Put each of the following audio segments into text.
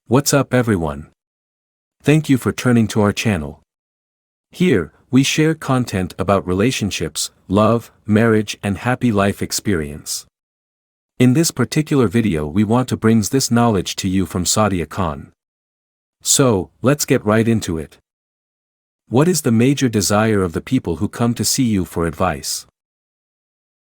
What's up everyone? Thank you for turning to our channel. Here, we share content about relationships, love, marriage and happy life experience. In this particular video we want to bring this knowledge to you from Sadia Khan. So, let's get right into it. What is the major desire of the people who come to see you for advice?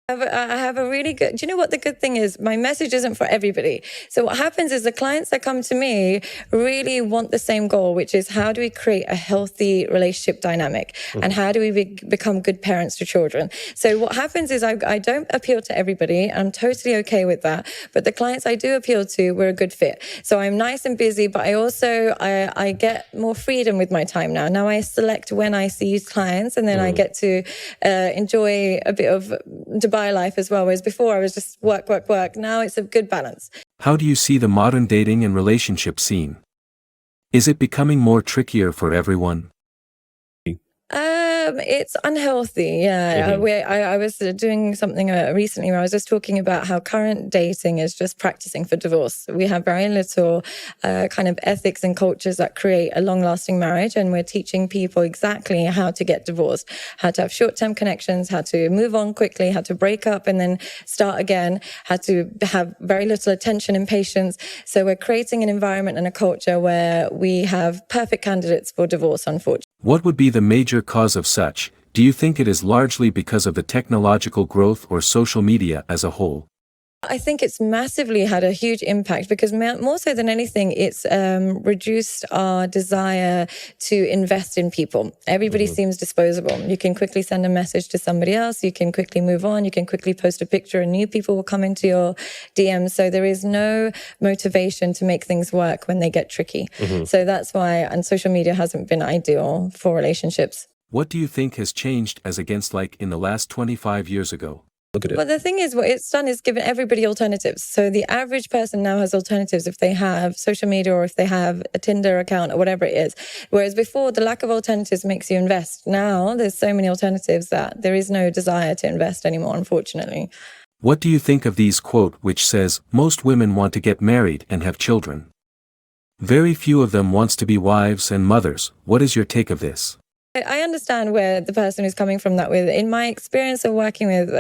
I have a really good, do you know what the good thing is? My message isn't for everybody. So what happens is the clients that come to me really want the same goal, which is how do we create a healthy relationship dynamic and how do we become good parents to children? So what happens is I don't appeal to everybody. I'm totally okay with that. But the clients I do appeal to, we're a good fit. So I'm nice and busy, but I also, I get more freedom with my time now. Now I select when I see clients and then I get to enjoy a bit of Dubai life as well, whereas before I was just work. Now it's a good balance. How do you see the modern dating and relationship scene? Is it becoming more trickier for everyone? It's unhealthy. Yeah. I was doing something recently where I was just talking about how current dating is just practicing for divorce. We have very little kind of ethics and cultures that create a long-lasting marriage, and we're teaching people exactly how to get divorced, how to have short-term connections, how to move on quickly, how to break up and then start again, how to have very little attention and patience. So we're creating an environment and a culture where we have perfect candidates for divorce, unfortunately. What would be the major cause of such? Do you think it is largely because of the technological growth or social media as a whole? I think it's massively had a huge impact because more so than anything, it's reduced our desire to invest in people. Everybody seems disposable. You can quickly send a message to somebody else. You can quickly move on. You can quickly post a picture and new people will come into your DMs. So there is no motivation to make things work when they get tricky. So that's why, and social media hasn't been ideal for relationships. What do you think has changed as against like in the last 25 years ago? Look at it. Well, the thing is, what it's done is given everybody alternatives. So the average person now has alternatives if they have social media or if they have a Tinder account or whatever it is. Whereas before, the lack of alternatives makes you invest. Now there's so many alternatives that there is no desire to invest anymore, unfortunately. What do you think of these quote which says, most women want to get married and have children? Very few of them wants to be wives and mothers. What is your take of this? I understand where the person is coming from that with. In my experience of working with,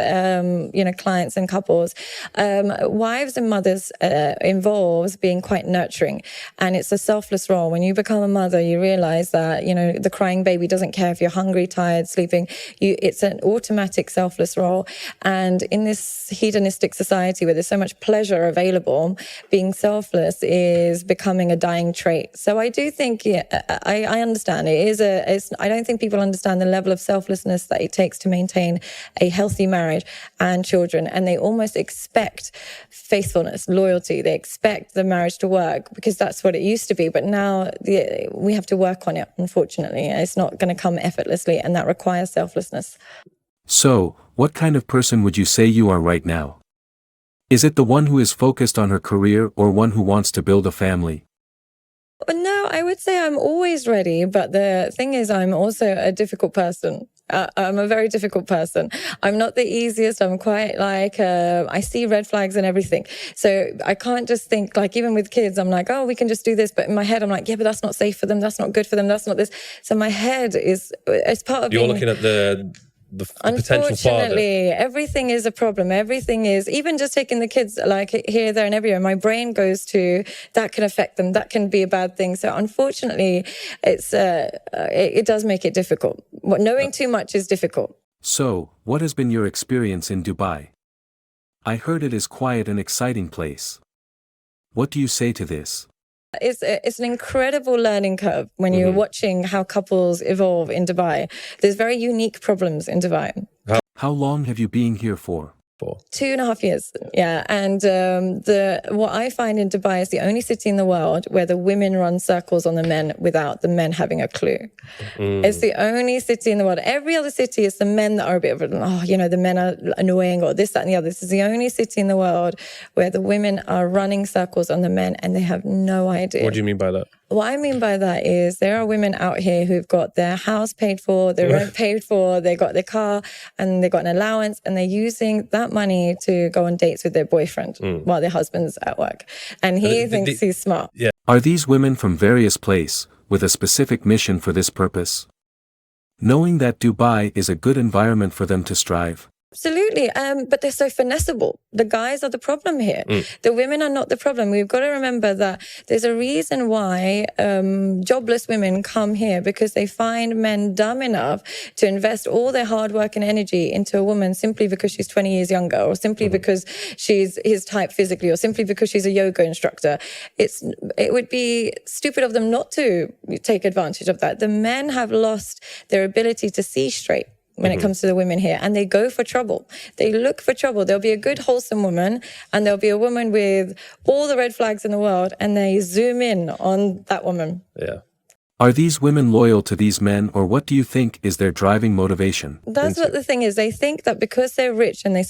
clients and couples, wives and mothers involves being quite nurturing, and it's a selfless role. When you become a mother, you realize that, the crying baby doesn't care if you're hungry, tired, sleeping. It's an automatic selfless role. And in this hedonistic society where there's so much pleasure available, being selfless is becoming a dying trait. So I do think, I understand it is I don't think people understand the level of selflessness that it takes to maintain a healthy marriage and children. And they almost expect faithfulness, loyalty. They expect the marriage to work because that's what it used to be. But now we have to work on it, unfortunately. It's not going to come effortlessly, and that requires selflessness. So, what kind of person would you say you are right now? Is it the one who is focused on her career or one who wants to build a family? No, I would say I'm always ready. But the thing is, I'm also a difficult person. I'm a very difficult person. I'm not the easiest. I'm quite like, I see red flags and everything. So I can't just think like, even with kids, I'm like, oh, we can just do this. But in my head, I'm like, yeah, but that's not safe for them. That's not good for them. That's not this. So my head it's part of You're looking at the potential Unfortunately, father. everything is a problem. Everything is, even just taking the kids like here, there and everywhere, my brain goes to, that can affect them. That can be a bad thing. So unfortunately, it does make it difficult. Knowing too much is difficult. So, what has been your experience in Dubai? I heard it is quite an exciting place. What do you say to this? It's an incredible learning curve when you're watching how couples evolve in Dubai. There's very unique problems in Dubai. How long have you been here for? 2.5 years, yeah. And what I find in Dubai is the only city in the world where the women run circles on the men without the men having a clue. It's the only city in the world. Every other city is the men that are a bit of, the men are annoying or this, that, and the other. This is the only city in the world where the women are running circles on the men and they have no idea. What do you mean by that? What I mean by that is there are women out here who've got their house paid for, their rent paid for, they got their car and they got an allowance, and they're using that money to go on dates with their boyfriend while their husband's at work. And he thinks he's smart. Yeah. Are these women from various places with a specific mission for this purpose? Knowing that Dubai is a good environment for them to strive. Absolutely. But they're so finessable. The guys are the problem here. The women are not the problem. We've got to remember that there's a reason why jobless women come here, because they find men dumb enough to invest all their hard work and energy into a woman simply because she's 20 years younger, or simply because she's his type physically, or simply because she's a yoga instructor. It would be stupid of them not to take advantage of that. The men have lost their ability to see straight when it comes to the women here, and they go for trouble. They look for trouble. There'll be a good, wholesome woman, and there'll be a woman with all the red flags in the world, and they zoom in on that woman. Yeah. Are these women loyal to these men, or what do you think is their driving motivation? That's what the thing is. They think that because they're rich and they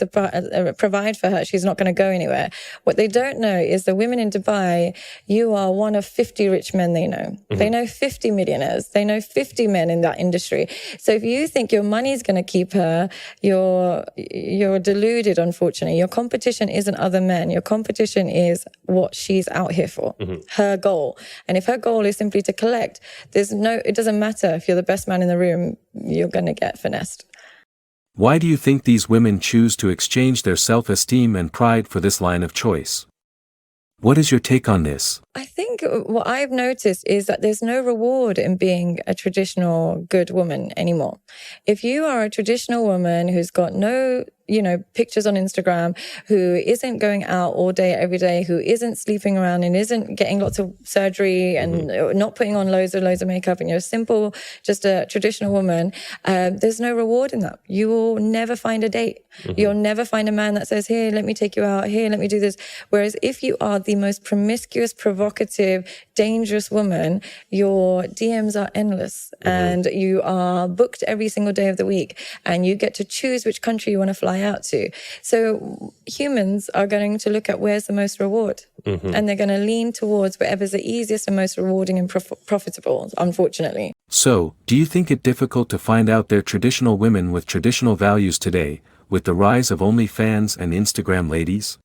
provide for her, she's not going to go anywhere. What they don't know is the women in Dubai, you are one of 50 rich men they know. They know 50 millionaires. They know 50 men in that industry. So if you think your money's going to keep her, you're deluded, unfortunately. Your competition isn't other men. Your competition is what she's out here for, her goal. And if her goal is simply to collect, it doesn't matter if you're the best man in the room, you're going to get finessed. Why do you think these women choose to exchange their self-esteem and pride for this line of choice? What is your take on this? I think what I've noticed is that there's no reward in being a traditional good woman anymore. If you are a traditional woman who's got no, pictures on Instagram, who isn't going out all day, every day, who isn't sleeping around and isn't getting lots of surgery and not putting on loads of makeup, and you're simple, just a traditional woman, there's no reward in that. You will never find a date. You'll never find a man that says, here, let me take you out. Here, let me do this. Whereas if you are the most promiscuous, provocative, dangerous woman, your DMs are endless and you are booked every single day of the week, and you get to choose which country you want to fly out to. So humans are going to look at where's the most reward, and they're going to lean towards whatever's the easiest and most rewarding and profitable, unfortunately. So, do you think it difficult to find out their traditional women with traditional values today, with the rise of OnlyFans and Instagram ladies?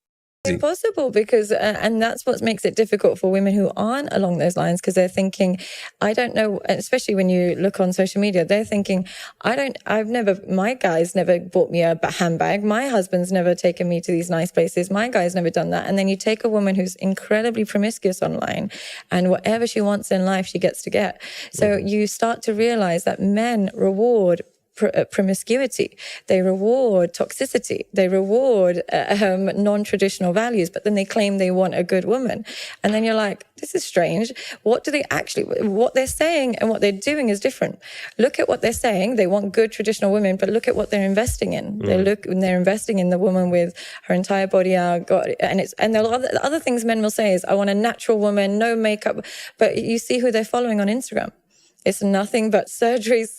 Impossible, because and that's what makes it difficult for women who aren't along those lines, because they're thinking, I don't know, especially when you look on social media, they're thinking, my guy's never bought me a handbag, my husband's never taken me to these nice places, my guy's never done that. And then you take a woman who's incredibly promiscuous online, and whatever she wants in life she gets to get. So you start to realize that men reward promiscuity, they reward toxicity, they reward non-traditional values, but then they claim they want a good woman. And then you're like, this is strange. What they're saying and what they're doing is different. Look at what they're saying. They want good traditional women, but look at what they're investing in. They're investing in the woman with her entire body out, and the other things men will say is, I want a natural woman, no makeup. But you see who they're following on Instagram. It's nothing but surgeries,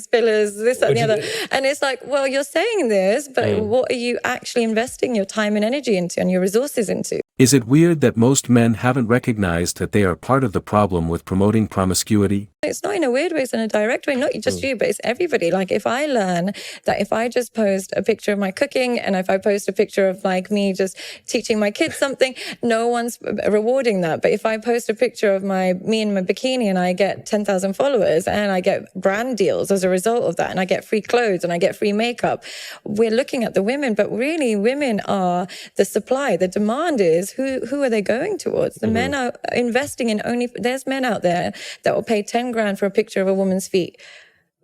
fillers, this, that, and the other. And it's like, well, you're saying this, but what are you actually investing your time and energy into and your resources into? Is it weird that most men haven't recognized that they are part of the problem with promoting promiscuity? It's not in a weird way, it's in a direct way, not just you, but it's everybody. Like, if I learn that if I just post a picture of my cooking, and if I post a picture of like me just teaching my kids something, no one's rewarding that. But if I post a picture of me in my bikini and I get 10,000 followers and I get brand deals as a result of that, and I get free clothes and I get free makeup, we're looking at the women, but really women are the supply. The demand is who are they going towards? The men are investing in there's men out there that will pay 10 grand for a picture of a woman's feet.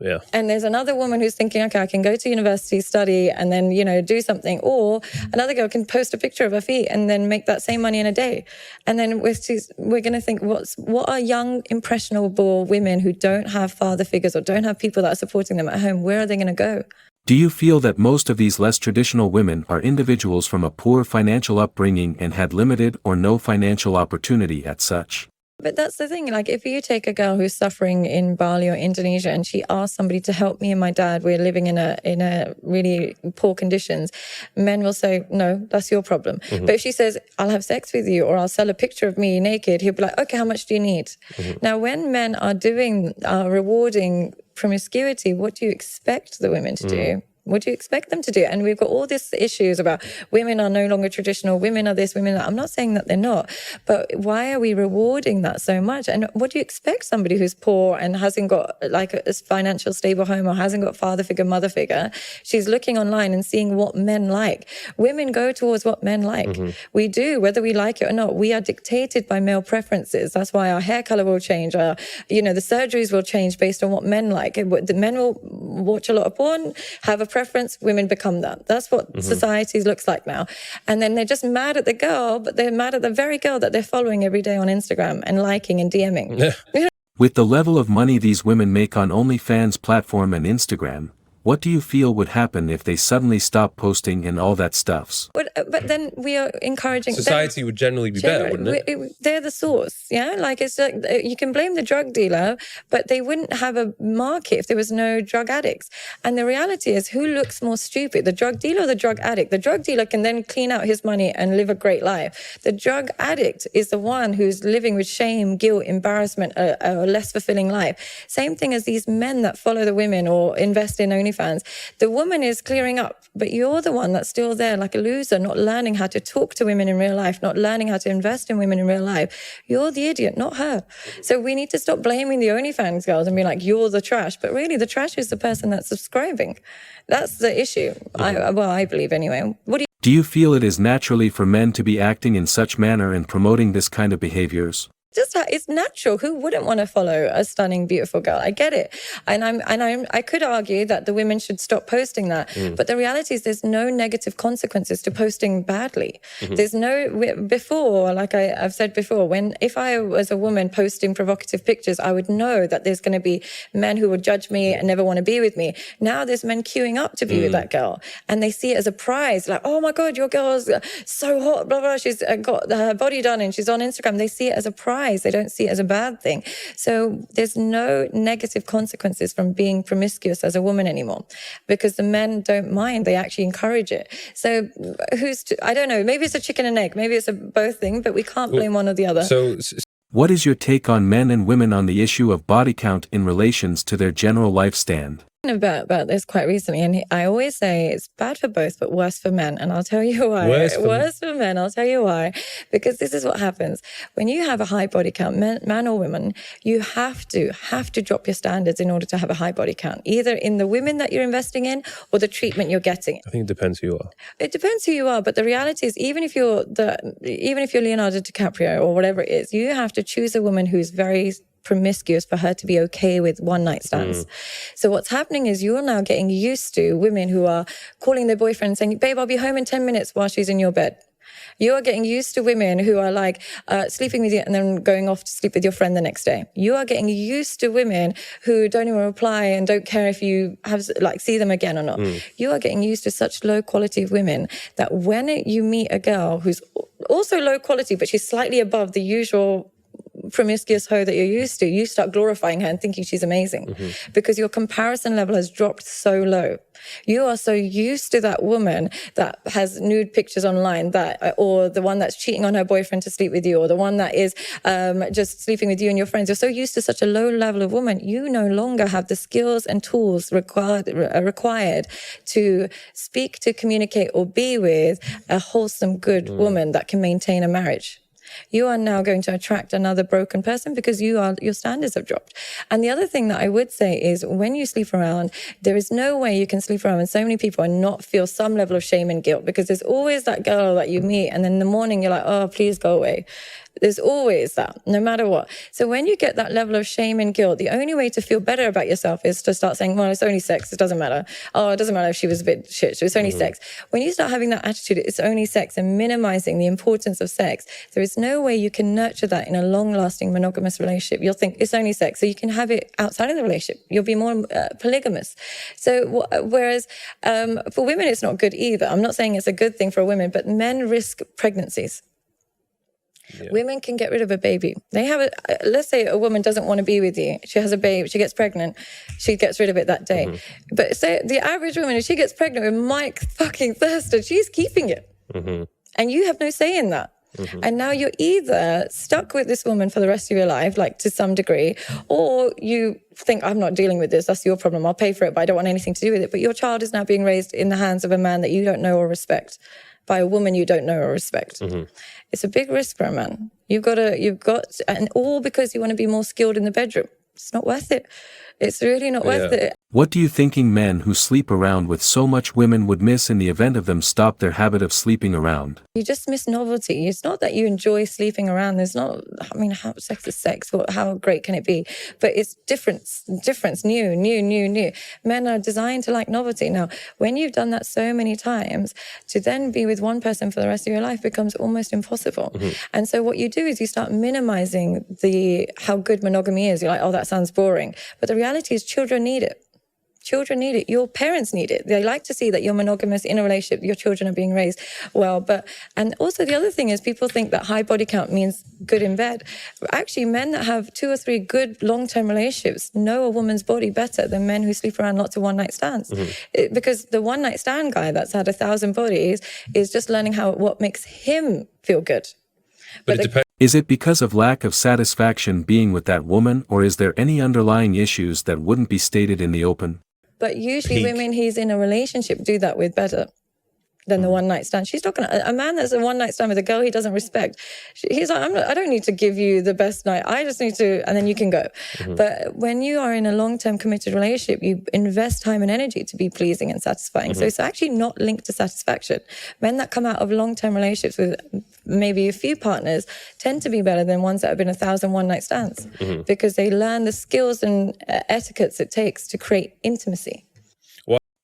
Yeah. And there's another woman who's thinking, okay, I can go to university, study, and then, do something. Or another girl can post a picture of her feet and then make that same money in a day. And then we're going to think, what are young, impressionable women who don't have father figures or don't have people that are supporting them at home, where are they going to go? Do you feel that most of these less traditional women are individuals from a poor financial upbringing and had limited or no financial opportunity as such? But that's the thing, like if you take a girl who's suffering in Bali or Indonesia and she asks somebody to help me and my dad, we're living in a really poor conditions, men will say, no, that's your problem. But if she says, I'll have sex with you or I'll sell a picture of me naked, he'll be like, okay, how much do you need? Now, when men are rewarding promiscuity, what do you expect the women to do? What do you expect them to do? And we've got all these issues about women are no longer traditional, women are this, women are that. I'm not saying that they're not, but why are we rewarding that so much? And what do you expect somebody who's poor and hasn't got like a financial stable home or hasn't got father figure, mother figure? She's looking online and seeing what men like. Women go towards what men like. We do, whether we like it or not. We are dictated by male preferences. That's why our hair color will change. The surgeries will change based on what men like. The men will watch a lot of porn, have a preference, women become that. That's what society looks like now. And then they're just mad at the girl, but they're mad at the very girl that they're following every day on Instagram and liking and DMing. With the level of money these women make on OnlyFans platform and Instagram, what do you feel would happen if they suddenly stop posting and all that stuffs? But then we are encouraging... Society would generally be better, wouldn't it? They're the source, yeah? Like, it's like, you can blame the drug dealer, but they wouldn't have a market if there was no drug addicts. And the reality is, who looks more stupid, the drug dealer or the drug addict? The drug dealer can then clean out his money and live a great life. The drug addict is the one who's living with shame, guilt, embarrassment, a less fulfilling life. Same thing as these men that follow the women or invest in OnlyFans. The woman is clearing up, but you're the one that's still there like a loser, not learning how to talk to women in real life, not learning how to invest in women in real life. You're the idiot, not her. So we need to stop blaming the OnlyFans girls and be like, you're the trash. But really, the trash is the person that's subscribing. That's the issue. I believe anyway. Do you feel it is naturally for men to be acting in such manner and promoting this kind of behaviors? It's natural. Who wouldn't want to follow a stunning, beautiful girl? I get it. And I could argue that the women should stop posting that. But the reality is there's no negative consequences to posting badly. There's before, like I've said before, if I was a woman posting provocative pictures, I would know that there's going to be men who would judge me and never want to be with me. Now there's men queuing up to be with that girl. And they see it as a prize. Like, oh my God, your girl's so hot, blah, blah. She's got her body done and she's on Instagram. They see it as a prize. They don't see it as a bad thing. So there's no negative consequences from being promiscuous as a woman anymore because the men don't mind. They actually encourage it. So I don't know, maybe it's a chicken and egg. Maybe it's a both thing, but we can't blame one or the other. What is your take on men and women on the issue of body count in relations to their general life stand? About this quite recently, and I always say it's bad for both, but worse for men. And I'll tell you why. Worse for men. I'll tell you why. Because this is what happens when you have a high body count, man or woman. You have to drop your standards in order to have a high body count, either in the women that you're investing in or the treatment you're getting. I think it depends who you are. It depends who you are, but the reality is, even if you're Leonardo DiCaprio or whatever it is, you have to choose a woman who's very promiscuous for her to be okay with one night stands. So what's happening is you're now getting used to women who are calling their boyfriend and saying, babe, I'll be home in 10 minutes while she's in your bed. You are getting used to women who are like sleeping with you and then going off to sleep with your friend the next day. You are getting used to women who don't even reply and don't care if you see them again or not. You are getting used to such low quality of women that when you meet a girl who's also low quality, but she's slightly above the usual promiscuous hoe that you're used to, you start glorifying her and thinking she's amazing because your comparison level has dropped so low. You are so used to that woman that has nude pictures online, or the one that's cheating on her boyfriend to sleep with you, or the one that is just sleeping with you and your friends. You're so used to such a low level of woman, you no longer have the skills and tools required to speak, to communicate, or be with a wholesome, good woman that can maintain a marriage. You are now going to attract another broken person because your standards have dropped. And the other thing that I would say is when you sleep around, there is no way you can sleep around with so many people and not feel some level of shame and guilt, because there's always that girl that you meet and then in the morning you're like, oh, please go away. There's always that, no matter what. So when you get that level of shame and guilt, the only way to feel better about yourself is to start saying, well, it's only sex. It doesn't matter. Oh, it doesn't matter if she was a bit shit. It's only sex. When you start having that attitude, it's only sex, and minimizing the importance of sex, there is no way you can nurture that in a long-lasting monogamous relationship. You'll think it's only sex. So you can have it outside of the relationship. You'll be more polygamous. So whereas for women, it's not good either. I'm not saying it's a good thing for women, but men risk pregnancies. Women can get rid of a baby. They have let's say a woman doesn't want to be with you. She has a baby, she gets pregnant, she gets rid of it that day. But say the average woman, if she gets pregnant with Mike fucking Thurston, she's keeping it. And you have no say in that. And now you're either stuck with this woman for the rest of your life, like to some degree, or you think, I'm not dealing with this, that's your problem, I'll pay for it, but I don't want anything to do with it. But your child is now being raised in the hands of a man that you don't know or respect, by a woman you don't know or respect. It's a big risk for a man. And all because you want to be more skilled in the bedroom. It's not worth it. It's really not worth it. What do you thinking men who sleep around with so much women would miss in the event of them stop their habit of sleeping around? You just miss novelty. It's not that you enjoy sleeping around. There's not, I mean, how sex is sex. How great can it be? But it's difference, new. Men are designed to like novelty. Now, when you've done that so many times, to then be with one person for the rest of your life becomes almost impossible. And so what you do is you start minimizing how good monogamy is. You're like, oh, that sounds boring. But the reality is children need it. Children need it. Your parents need it. They like to see that you're monogamous in a relationship. Your children are being raised well. And also the other thing is people think that high body count means good in bed. Actually, men that have 2 or 3 good long-term relationships know a woman's body better than men who sleep around lots of one-night stands. Because the one-night stand guy that's had 1,000 bodies is just learning what makes him feel good. Is it because of lack of satisfaction being with that woman, or is there any underlying issues that wouldn't be stated in the open? But usually women he's in a relationship do that with better than the one-night stand. She's not going to... A man that's a one-night stand with a girl he doesn't respect, he's like, I don't need to give you the best night. I just need to... And then you can go. But when you are in a long-term committed relationship, you invest time and energy to be pleasing and satisfying. So it's actually not linked to satisfaction. Men that come out of long-term relationships with maybe a few partners tend to be better than ones that have been 1,000 one-night stands because they learn the skills and etiquettes it takes to create intimacy.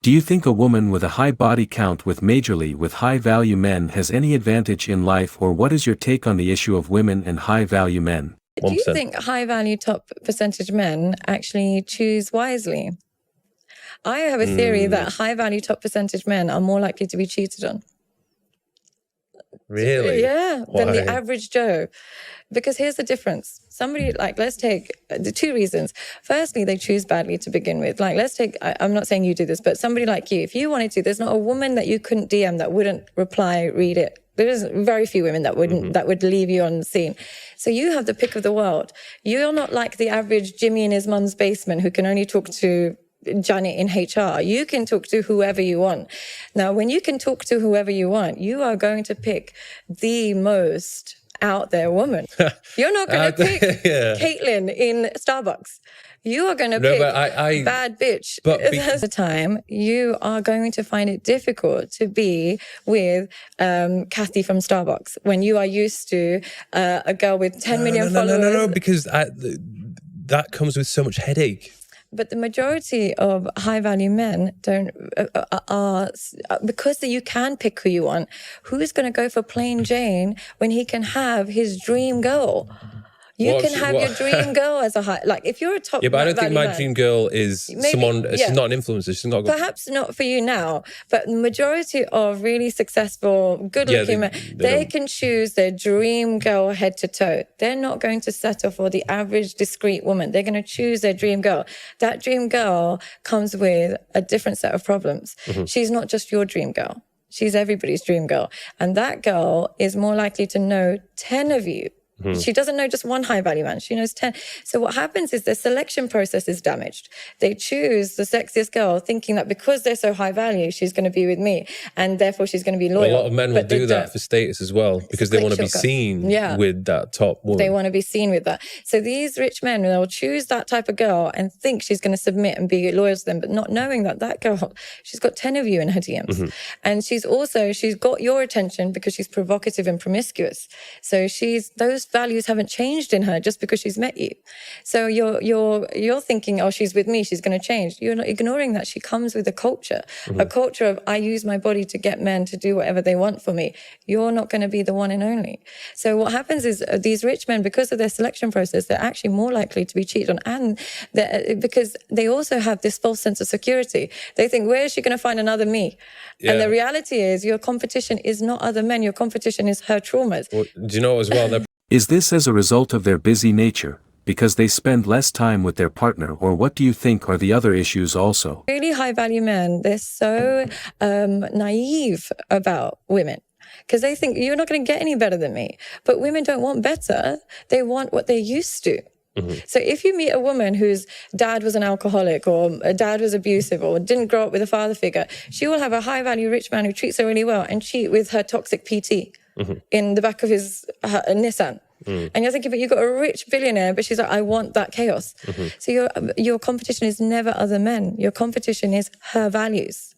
Do you think a woman with a high body count with high-value men has any advantage in life, or what is your take on the issue of women and high-value men? 1%. Do you think high-value top percentage men actually choose wisely? I have a theory that high-value top percentage men are more likely to be cheated on. Really? Yeah, than the average Joe. Because here's the difference. Somebody, let's take the 2 reasons. Firstly, they choose badly to begin with. Let's take, I'm not saying you do this, but somebody like you, if you wanted to, there's not a woman that you couldn't DM that wouldn't reply, read it. There's very few women that wouldn't, that would leave you on the scene. So you have the pick of the world. You're not like the average Jimmy in his mum's basement who can only talk to Janet in HR. You can talk to whoever you want. Now, when you can talk to whoever you want, you are going to pick the most out there woman. You're not going to pick Caitlin in Starbucks. You are going to pick bad bitch. But at the time, you are going to find it difficult to be with Kathy from Starbucks when you are used to a girl with 10 million followers. No, because that comes with so much headache. But the majority of high-value men are because you can pick who you want. Who's going to go for plain Jane when he can have his dream girl? You can have your dream girl as a high... if you're a top... Yeah, but I don't think my dream girl is someone... She's not an influencer. She's not... Perhaps not for you now, but the majority of really successful, good-looking men, they can choose their dream girl head to toe. They're not going to settle for the average discreet woman. They're going to choose their dream girl. That dream girl comes with a different set of problems. She's not just your dream girl. She's everybody's dream girl. And that girl is more likely to know 10 of you. She doesn't know just one high-value man. She knows 10. So what happens is the selection process is damaged. They choose the sexiest girl thinking that because they're so high-value, she's going to be with me, and therefore she's going to be loyal. A lot of men will do that for status as well because they want to be seen with that top woman. They want to be seen with that. So these rich men, they'll choose that type of girl and think she's going to submit and be loyal to them, but not knowing that girl, she's got 10 of you in her DMs. And she's got your attention because she's provocative and promiscuous. So those values haven't changed in her just because she's met you. So you're thinking, oh, she's with me, she's going to change. You're not ignoring that she comes with a culture of I use my body to get men to do whatever they want for me. You're not going to be the one and only. So what happens is these rich men, because of their selection process, they're actually more likely to be cheated on, and because they also have this false sense of security. They think, where is she going to find another me? And the reality is your competition is not other men. Your competition is her traumas. Well, do you know as well? Is this as a result of their busy nature, because they spend less time with their partner, or what do you think are the other issues also? Really high value men, they're so naive about women. Because they think you're not going to get any better than me. But women don't want better. They want what they're used to. Mm-hmm. So if you meet a woman whose dad was an alcoholic or a dad was abusive or didn't grow up with a father figure, she will have a high-value rich man who treats her really well and cheat with her toxic PT in the back of his Nissan. Mm. And you're thinking, but you've got a rich billionaire, but she's like, I want that chaos. Mm-hmm. So your competition is never other men. Your competition is her values.